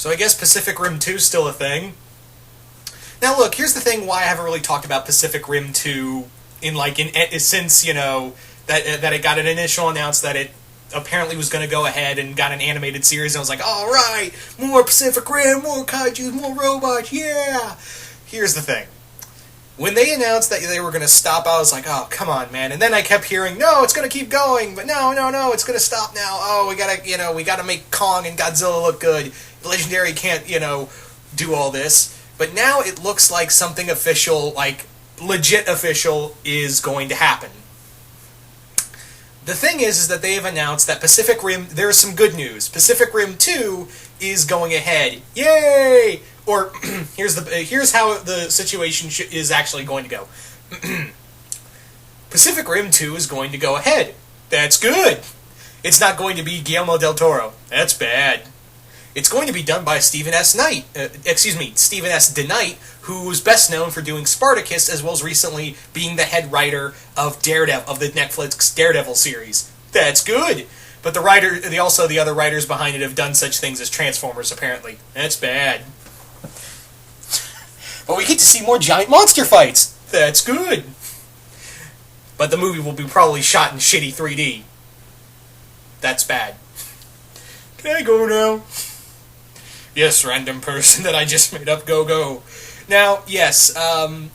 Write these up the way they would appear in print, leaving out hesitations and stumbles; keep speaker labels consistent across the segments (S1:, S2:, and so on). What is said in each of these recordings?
S1: So I guess Pacific Rim 2 is still a thing. Now look, here's the thing why I haven't really talked about Pacific Rim 2 since, that it got an initial announced that it apparently was going to go ahead and got an animated series, and I was like, alright, more Pacific Rim, more kaiju, more robots, yeah! Here's the thing. When they announced that they were going to stop, I was like, oh, come on, man. And then I kept hearing, no, it's going to keep going, but no, it's going to stop now. Oh, we gotta make Kong and Godzilla look good. Legendary can't, do all this. But now it looks like something official, like legit official, is going to happen. The thing is that they have announced that Pacific Rim, there's some good news. Pacific Rim 2 is going ahead. Yay! Or, here's how the situation is actually going to go. Pacific Rim 2 is going to go ahead. That's good. It's not going to be Guillermo del Toro. That's bad. It's going to be done by Stephen S. DeKnight, who's best known for doing Spartacus, as well as recently being the head writer of Daredevil, of the Netflix Daredevil series. That's good. But the other writers behind it have done such things as Transformers, apparently. That's bad. But we get to see more giant monster fights. That's good. But the movie will be probably shot in shitty 3D. That's bad. Can I go now? Yes, random person that I just made up, go. Now, yes, the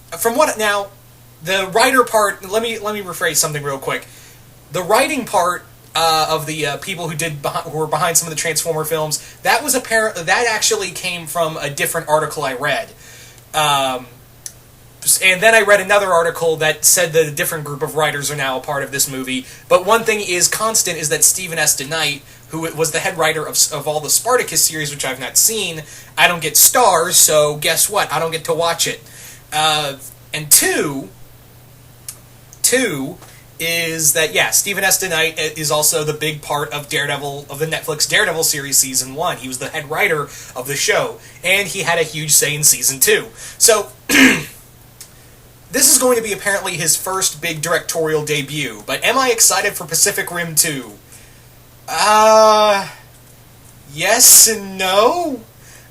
S1: writer part, let me rephrase something real quick. The writing part of the people who were behind some of the Transformer films, that actually came from a different article I read. And then I read another article that said that a different group of writers are now a part of this movie. But one thing is constant is that Stephen S. DeKnight, who was the head writer of all the Spartacus series, which I've not seen, I don't get stars, so guess what? I don't get to watch it. And two is that, yeah, Stephen S. DeKnight is also the big part of Daredevil, of the Netflix Daredevil series Season 1. He was the head writer of the show, and he had a huge say in Season 2. So, this is going to be apparently his first big directorial debut, but am I excited for Pacific Rim 2? Yes and no?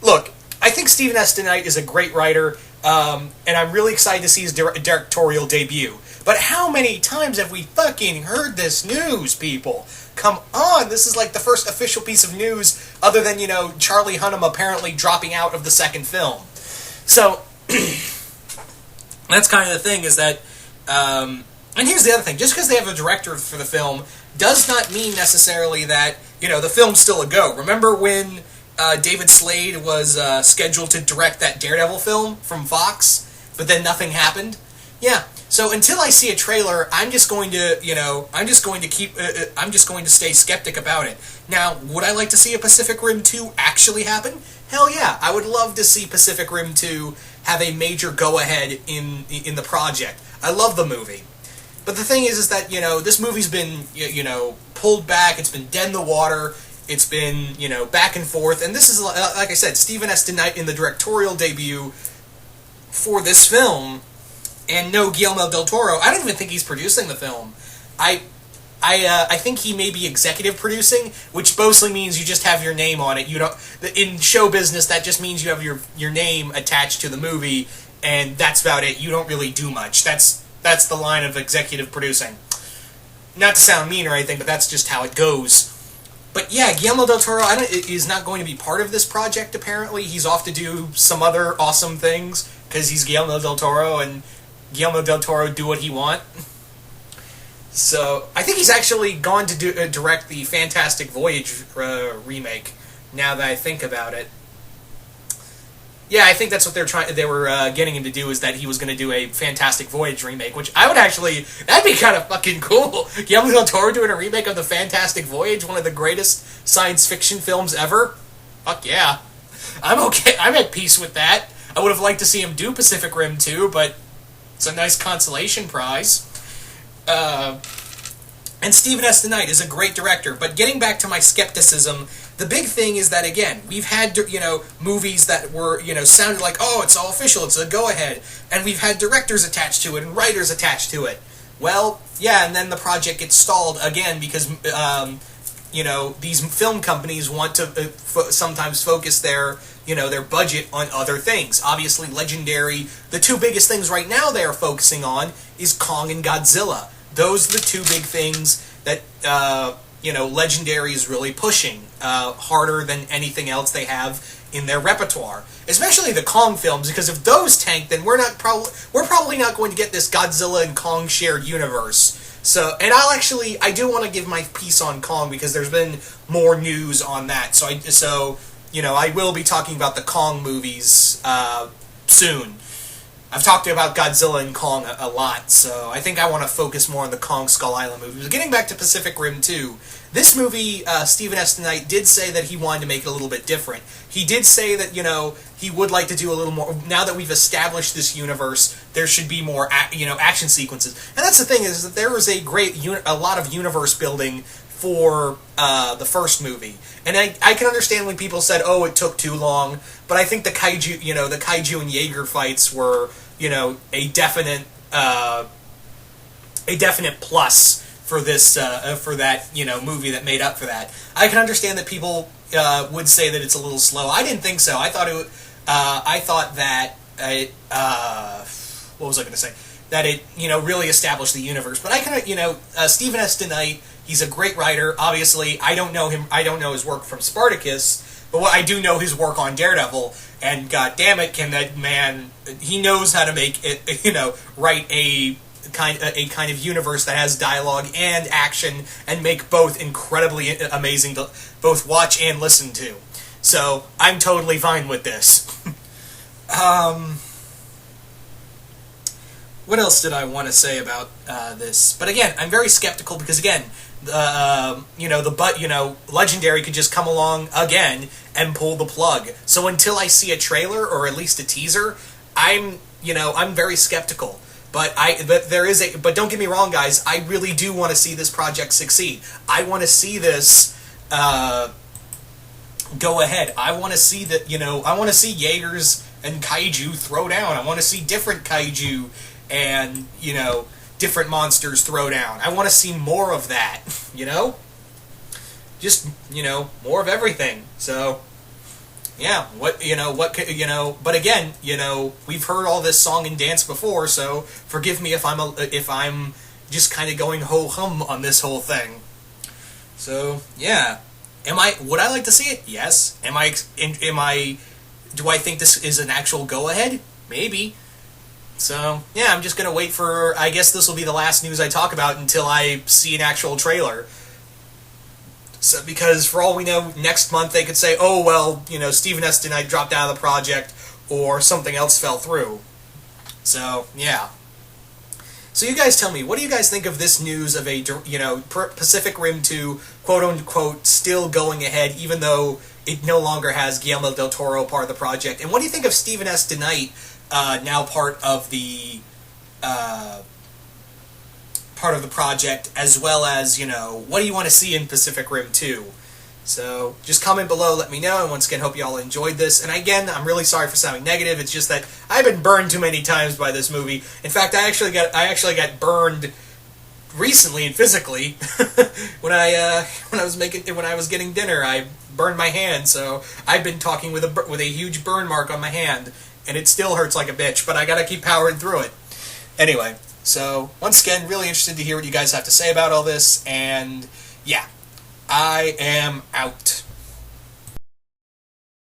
S1: Look, I think Stephen S. DeKnight is a great writer, and I'm really excited to see his directorial debut. But how many times have we fucking heard this news, people? Come on, this is like the first official piece of news, other than, Charlie Hunnam apparently dropping out of the second film. So, that's kind of the thing, is that, and here's the other thing, just because they have a director for the film does not mean necessarily that, the film's still a go. Remember when David Slade was scheduled to direct that Daredevil film from Fox, but then nothing happened? Yeah. So until I see a trailer, I'm just going to stay skeptic about it. Now, would I like to see a Pacific Rim 2 actually happen? Hell yeah, I would love to see Pacific Rim 2 have a major go-ahead in the project. I love the movie. But the thing is that, this movie's been, pulled back, it's been dead in the water, it's been, back and forth, and this is, like I said, Stephen S. DeKnight in the directorial debut for this film, and no Guillermo del Toro. I don't even think he's producing the film. I think he may be executive producing, which mostly means you just have your name on it. You don't, in show business, that just means you have your name attached to the movie, and that's about it. You don't really do much. That's the line of executive producing. Not to sound mean or anything, but that's just how it goes. But yeah, Guillermo del Toro is not going to be part of this project, apparently. He's off to do some other awesome things, because he's Guillermo del Toro, and Guillermo del Toro do what he want. So, I think he's actually gone to direct the Fantastic Voyage remake, now that I think about it. Yeah, I think that's what they were getting him to do, is that he was going to do a Fantastic Voyage remake, which I would actually, that'd be kind of fucking cool. Guillermo del Toro doing a remake of the Fantastic Voyage, one of the greatest science fiction films ever. Fuck yeah. I'm okay, I'm at peace with that. I would have liked to see him do Pacific Rim 2, but it's a nice consolation prize. And Stephen S. DeKnight is a great director, but getting back to my skepticism, the big thing is that, again, we've had, movies that were, sounded like, oh, it's all official, it's a go-ahead, and we've had directors attached to it and writers attached to it. Well, yeah, and then the project gets stalled again because, these film companies want to sometimes focus their their budget on other things. Obviously, Legendary, the two biggest things right now they are focusing on is Kong and Godzilla. Those are the two big things that Legendary is really pushing harder than anything else they have in their repertoire, especially the Kong films. Because if those tank, then we're probably not going to get this Godzilla and Kong shared universe. So, and I do want to give my piece on Kong because there's been more news on that. So I will be talking about the Kong movies soon. I've talked about Godzilla and Kong a lot, so I think I want to focus more on the Kong Skull Island movies. But getting back to Pacific Rim 2, this movie, Stephen S. Knight did say that he wanted to make it a little bit different. He did say that, he would like to do a little more, now that we've established this universe, there should be more, action sequences. And that's the thing, is that there was a lot of universe building for the first movie. And I can understand when people said, oh, it took too long, but I think the kaiju and Jaeger fights were, a definite plus for this, for that, movie that made up for that. I can understand that people would say that it's a little slow. I didn't think so. I thought that it, what was I going to say? That it, really established the universe. But I can, Stephen S. Knight, he's a great writer. Obviously, I don't know him. I don't know his work from Spartacus, but I do know his work on Daredevil. And God damn it, can that man? He knows how to make it. Write a kind of universe that has dialogue and action, and make both incredibly amazing to both watch and listen to. So I'm totally fine with this. What else did I want to say about this? But again, I'm very skeptical because again, Legendary could just come along again and pull the plug. So until I see a trailer or at least a teaser, I'm very skeptical. But don't get me wrong, guys. I really do want to see this project succeed. I want to see this go ahead. I want to see that. I want to see Jaegers and kaiju throw down. I want to see different kaiju and different monsters throw down. I want to see more of that. Just more of everything. So. Yeah, but again, we've heard all this song and dance before, so forgive me if I'm just kind of going ho-hum on this whole thing. So, yeah. Would I like to see it? Yes. Do I think this is an actual go-ahead? Maybe. So, yeah, I'm just gonna wait for, I guess this will be the last news I talk about until I see an actual trailer. So, because for all we know, next month they could say, oh, well, Stephen S. Knight dropped out of the project, or something else fell through. So, yeah. So you guys tell me, what do you guys think of this news of a, Pacific Rim 2, quote-unquote, still going ahead, even though it no longer has Guillermo del Toro part of the project? And what do you think of Stephen S. Knight, now part of the project, as well as, what do you want to see in Pacific Rim 2? So, just comment below, let me know, and once again, hope you all enjoyed this. And again, I'm really sorry for sounding negative, it's just that I've been burned too many times by this movie. In fact, I actually got burned recently and physically when I was getting dinner. I burned my hand, so I've been talking with a huge burn mark on my hand, and it still hurts like a bitch, but I gotta keep powering through it. Anyway. So, once again, really interested to hear what you guys have to say about all this, and yeah, I am out.